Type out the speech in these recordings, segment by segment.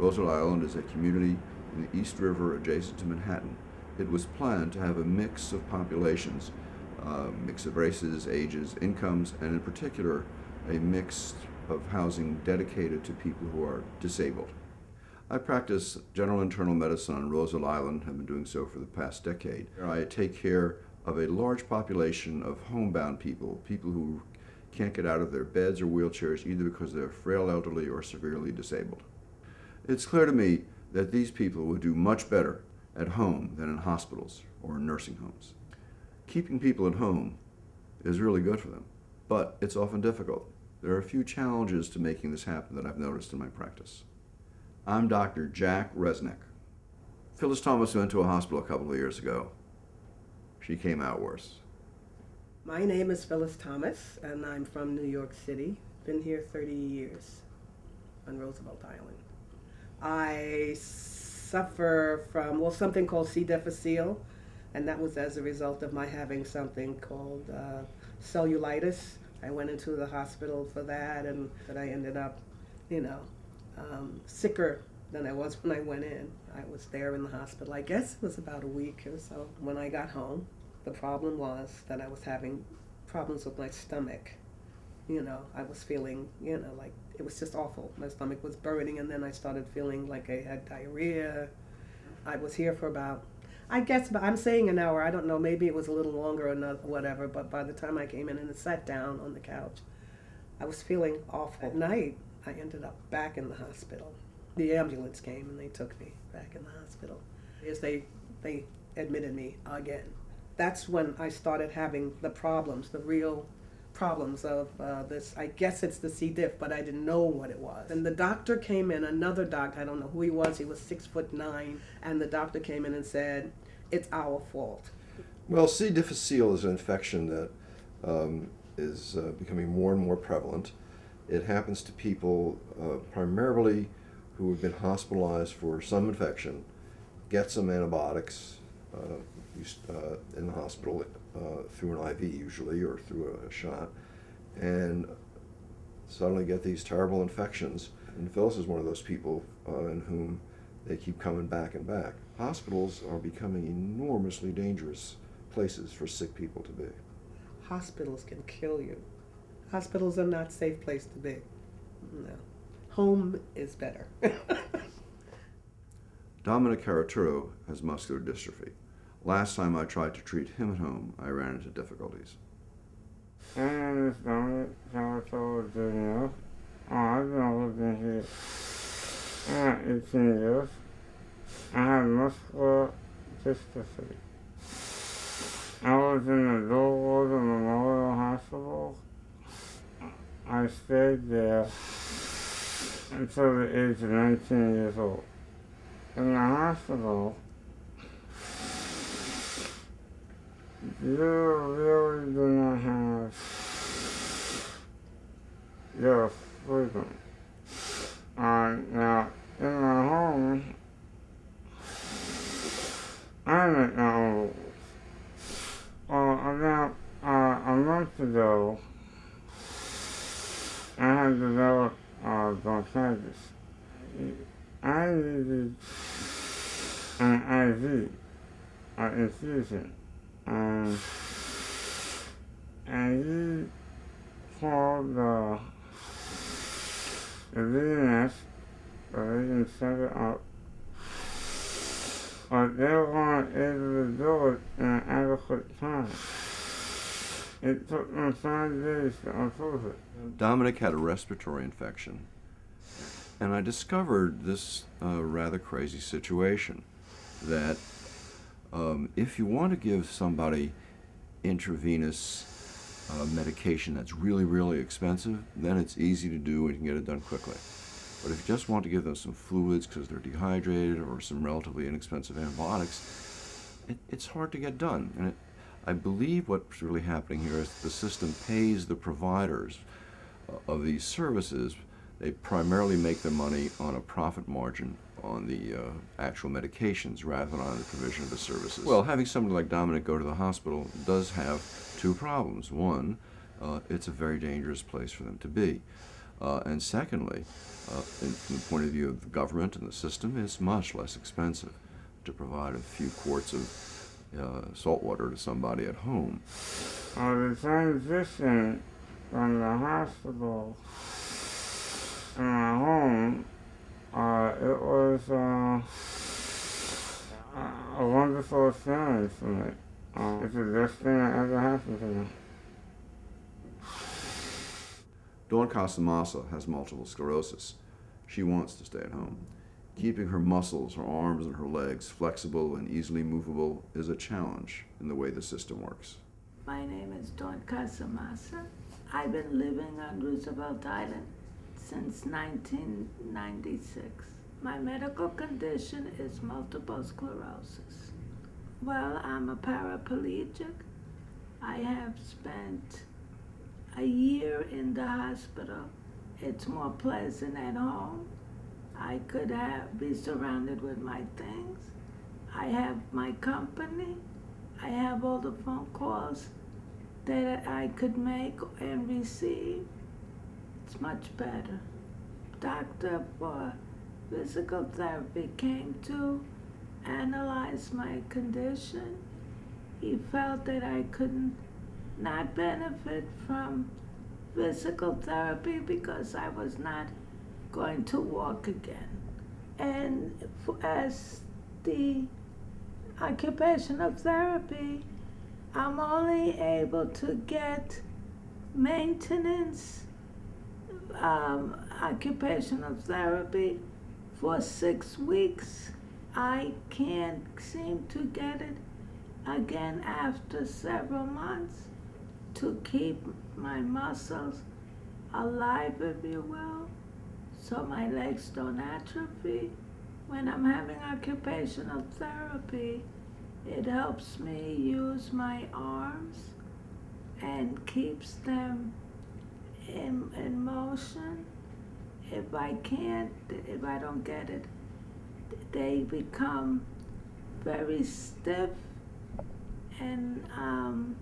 Roosevelt Island is a community in the East River adjacent to Manhattan. It was planned to have a mix of populations, mix of races, ages, incomes, and in particular, a mix of housing dedicated to people who are disabled. I practice general internal medicine on Roosevelt Island, have been doing so for the past decade. I take care of a large population of homebound people, people who can't get out of their beds or wheelchairs either because they're frail, elderly, or severely disabled. It's clear to me that these people would do much better at home than in hospitals or nursing homes. Keeping people at home is really good for them, but it's often difficult. There are a few challenges to making this happen that I've noticed in my practice. I'm Dr. Jack Resnick. Phyllis Thomas went to a hospital a couple of years ago. She came out worse. My name is Phyllis Thomas, and I'm from New York City. Been here 30 years on Roosevelt Island. I suffer from, something called C. difficile, and that was as a result of my having something called cellulitis. I went into the hospital for that, and I ended up, sicker than I was when I went in. I was there in the hospital, I guess it was about a week or so. When I got home, the problem was that I was having problems with my stomach. I was feeling, like it was just awful. My stomach was burning, and then I started feeling like I had diarrhea. I was here for about, I'm saying an hour, I don't know, maybe it was a little longer or not, whatever, but by the time I came in and sat down on the couch, I was feeling awful. At night, I ended up back in the hospital. The ambulance came and they took me back in the hospital. As they admitted me again. That's when I started having the problems, the real problems of this. I guess it's the C. diff, but I didn't know what it was. And the doctor came in, another doctor, I don't know who he was 6'9", and the doctor came in and said, "It's our fault." Well, C. difficile is an infection that is becoming more and more prevalent. It happens to people primarily who have been hospitalized for some infection, get some antibiotics in the hospital through an IV usually, or through a shot, and suddenly get these terrible infections. And Phyllis is one of those people in whom they keep coming back and back. Hospitals are becoming enormously dangerous places for sick people to be. Hospitals can kill you. Hospitals are not a safe place to be. No. Home is better. Dominic Caraturo has muscular dystrophy. Last time I tried to treat him at home, I ran into difficulties. My name is Dominic Caraturo Jr. I've been living here 18 years. I have muscular dystrophy. I was in the Dulwich Memorial Hospital. I stayed there until the age of 19 years old. In the hospital, you really do not have your freedom. Now, in my home, I make my own rules. About a month ago, I had developed bronchitis. I needed an IV, infusion. And he called the VNS, so they can set it up. But they weren't able to do it in an adequate time. It took them 5 days to approve it. Dominic had a respiratory infection, and I discovered this rather crazy situation that if you want to give somebody intravenous medication that's really, really expensive, then it's easy to do and you can get it done quickly. But if you just want to give them some fluids because they're dehydrated or some relatively inexpensive antibiotics, it's hard to get done. And I believe what's really happening here is the system pays the providers of these services. They primarily make their money on a profit margin on the actual medications rather than on the provision of the services. Well, having somebody like Dominic go to the hospital does have two problems. One, it's a very dangerous place for them to be. And secondly, from the point of view of the government and the system, it's much less expensive to provide a few quarts of salt water to somebody at home. The transition from the hospital to my home, it was a wonderful experience for me. It's the best thing that ever happened to me. Dawn Casamassa has multiple sclerosis. She wants to stay at home. Keeping her muscles, her arms and her legs flexible and easily movable is a challenge in the way the system works. My name is Dawn Casamassa. I've been living on Roosevelt Island since 1996. My medical condition is multiple sclerosis. Well, I'm a paraplegic. I have spent a year in the hospital. It's more pleasant at home. I could be surrounded with my things. I have my company. I have all the phone calls that I could make and receive. It's much better. Doctor for physical therapy came to analyze my condition. He felt that I couldn't not benefit from physical therapy because I was not going to walk again. And as the occupational therapy, I'm only able to get maintenance occupational therapy for 6 weeks. I can't seem to get it again after several months to keep my muscles alive, if you will, so my legs don't atrophy. When I'm having occupational therapy, it helps me use my arms and keeps them in motion. If I don't get it, they become very stiff, and I'm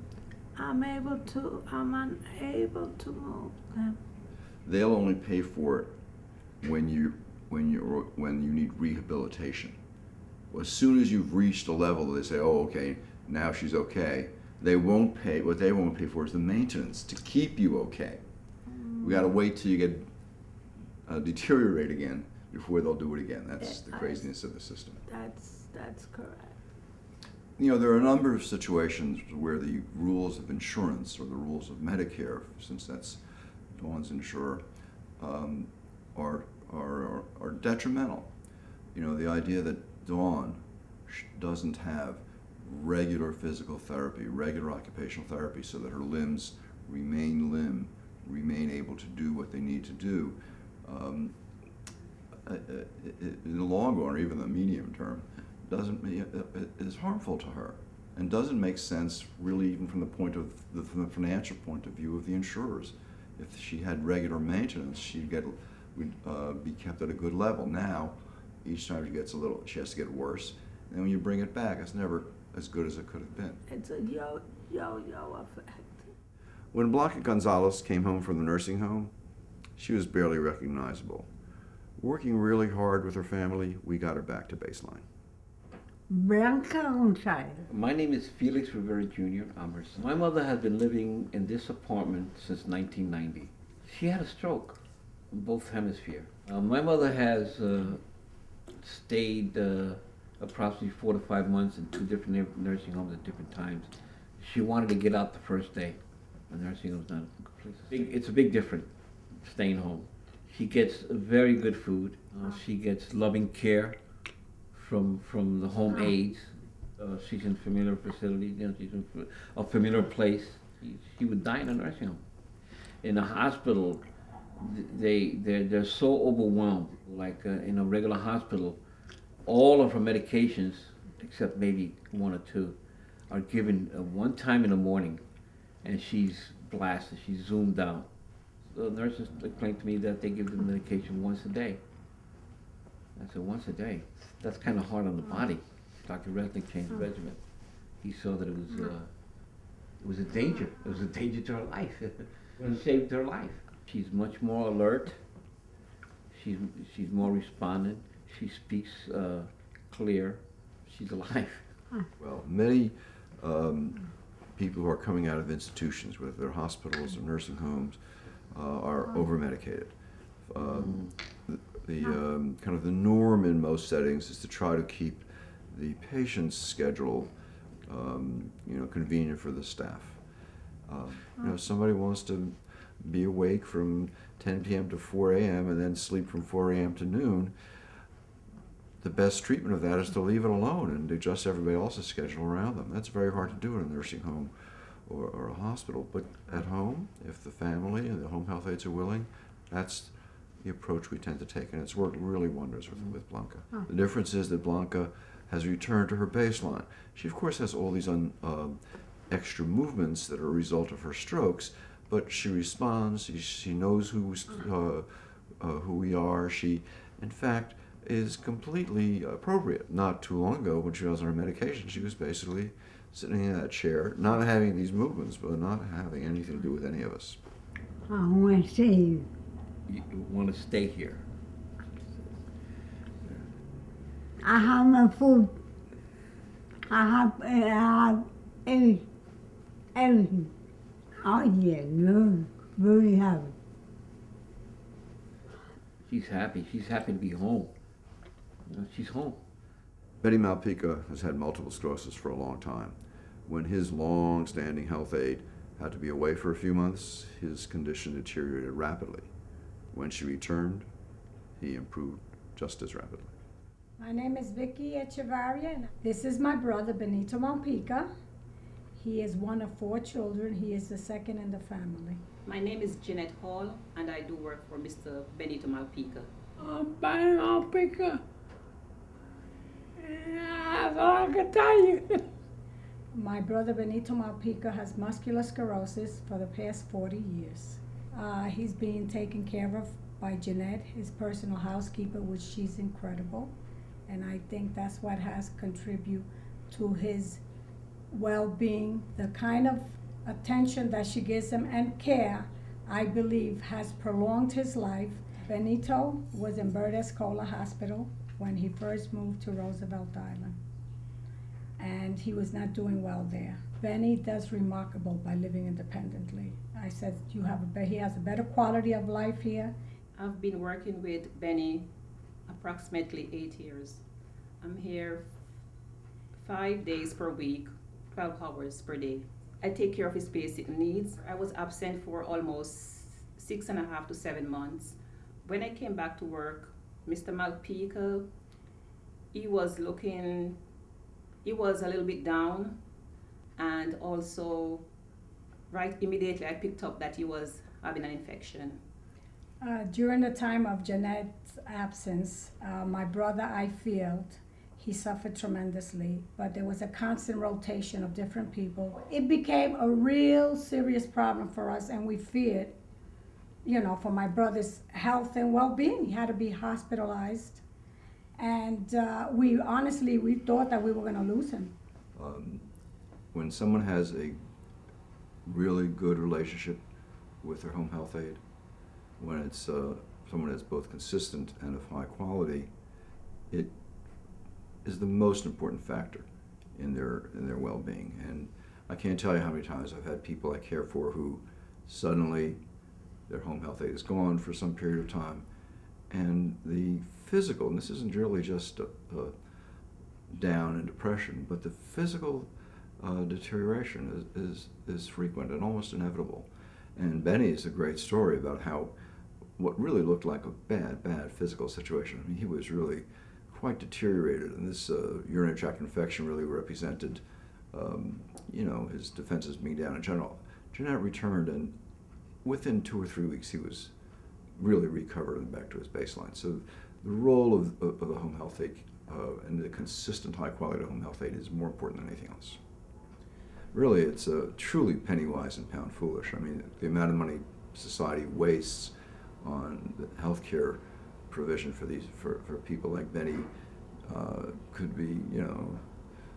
unable to move them. They'll only pay for it when you need rehabilitation. As soon as you've reached a level, they say, "Oh, okay, now she's okay." They won't pay. What they won't pay for is the maintenance to keep you okay. We got to wait till you get deteriorate again before they'll do it again. That's the craziness of the system. That's correct. You know, there are a number of situations where the rules of insurance or the rules of Medicare, since that's Dawn's insurer, are detrimental. You know, the idea that Dawn doesn't have regular physical therapy, regular occupational therapy, so that her limbs remain able to do what they need to do, in the long run, or even the medium term, is harmful to her, and doesn't make sense really, even from the financial point of view of the insurers. If she had regular maintenance, would be kept at a good level. Now, each time she has to get worse, and when you bring it back, it's never as good as it could have been. It's a yo-yo effect. When Blanca Gonzalez came home from the nursing home, she was barely recognizable. Working really hard with her family, we got her back to baseline. Blanca Gonzalez. My name is Felix Rivera Jr. I'm her son. My mother has been living in this apartment since 1990. She had a stroke in both hemispheres. My mother has stayed approximately 4 to 5 months in 2 different nursing homes at different times. She wanted to get out the first day. The nursing home's not a complete. It's a big difference staying home. She gets very good food. She gets loving care from the home aides. She's in familiar facilities. You know, she's in a familiar place. She would die in a nursing home. In a hospital, they're so overwhelmed. Like in a regular hospital, all of her medications, except maybe 1 or 2, are given one time in the morning, and she's blasted. She's zoomed out. The nurses explained to me that they give the medication once a day. I said, once a day? That's kind of hard on the body. Dr. Resnick changed the regimen. He saw that it was a danger. It was a danger to her life. It saved her life. She's much more alert. She's more respondent. She speaks clear. She's alive. Well, many people who are coming out of institutions, whether they're hospitals or nursing homes, are over-medicated. The kind of the norm in most settings is to try to keep the patient's schedule, convenient for the staff. Somebody wants to be awake from 10 p.m. to 4 a.m. and then sleep from 4 a.m. to noon. The best treatment of that is to leave it alone and adjust everybody else's schedule around them. That's very hard to do in a nursing home or a hospital. But at home, if the family and the home health aides are willing, that's the approach we tend to take, and it's worked really wonders with Blanca. The difference is that Blanca has returned to her baseline. She, of course, has all these extra movements that are a result of her strokes, but she responds. She knows who we are. She, in fact, is completely appropriate. Not too long ago, when she was on her medication, she was basically sitting in that chair, not having these movements, but not having anything to do with any of us. I want to see you. You want to stay here. I have my food. I have everything. Oh yeah, no, very happy. She's happy. She's happy to be home. She's home. Benny Malpica has had multiple sclerosis for a long time. When his long-standing health aide had to be away for a few months, his condition deteriorated rapidly. When she returned, he improved just as rapidly. My name is Vicky Echevarria. This is my brother, Benito Malpica. He is one of 4 children. He is the second in the family. My name is Jeanette Hall, and I do work for Mr. Benito Malpica. Benny Malpica. That's all I can tell you. My brother, Benito Malpica, has muscular sclerosis for the past 40 years. He's being taken care of by Jeanette, his personal housekeeper, which she's incredible. And I think that's what has contributed to his well-being. The kind of attention that she gives him and care, I believe, has prolonged his life. Benito was in Bird Escola Hospital when he first moved to Roosevelt Island, and he was not doing well there. Benny does remarkable by living independently. I said, he has a better quality of life here. I've been working with Benny approximately 8 years. I'm here 5 days per week, 12 hours per day. I take care of his basic needs. I was absent for almost 6.5 to 7 months. When I came back to work, Mr. Malpica, he was a little bit down, and also right immediately I picked up that he was having an infection. During the time of Jeanette's absence, my brother, I feel, he suffered tremendously, but there was a constant rotation of different people. It became a real serious problem for us, and we feared, for my brother's health and well-being. He had to be hospitalized, and we thought that we were going to lose him. When someone has a really good relationship with their home health aide, when it's someone that's both consistent and of high quality, it is the most important factor in their well-being. And I can't tell you how many times I've had people I care for who suddenly their home health aide is gone for some period of time, and the physical, and this isn't really just down and depression, but the physical deterioration is frequent and almost inevitable. And Benny is a great story about how what really looked like a bad physical situation. I mean, he was really quite deteriorated, and this urinary tract infection really represented, his defenses being down in general. Jeanette returned, and within 2 or 3 weeks, he was really recovered and back to his baseline. So the role of the home health aide and the consistent high quality home health aide is more important than anything else. Really, it's truly penny wise and pound foolish. I mean, the amount of money society wastes on the healthcare provision for people like Benny could be,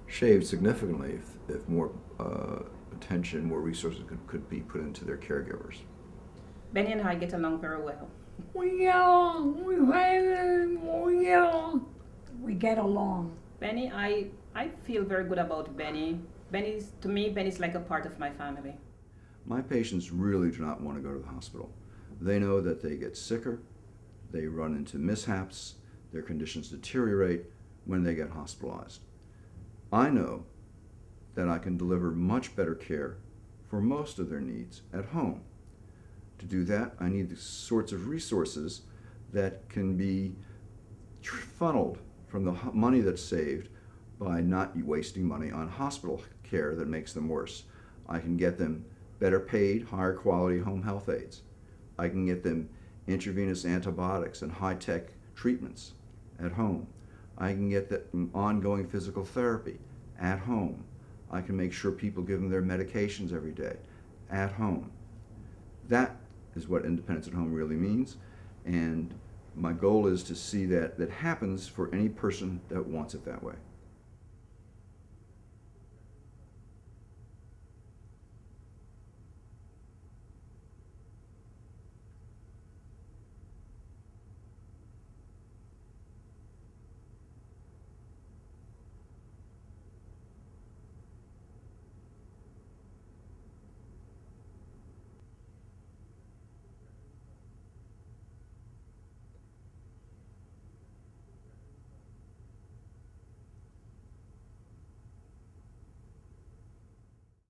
shaved significantly if more attention, more resources could be put into their caregivers. Benny and I get along very well. We get along. We get along. We get along. Benny, I feel very good about Benny. To me, Benny's like a part of my family. My patients really do not want to go to the hospital. They know that they get sicker, they run into mishaps, their conditions deteriorate when they get hospitalized. I know that I can deliver much better care for most of their needs at home. To do that, I need the sorts of resources that can be funneled from the money that's saved by not wasting money on hospital care that makes them worse. I can get them better paid, higher quality home health aides. I can get them intravenous antibiotics and high-tech treatments at home. I can get them ongoing physical therapy at home. I can make sure people give them their medications every day at home. That is what independence at home really means, and my goal is to see that happens for any person that wants it that way.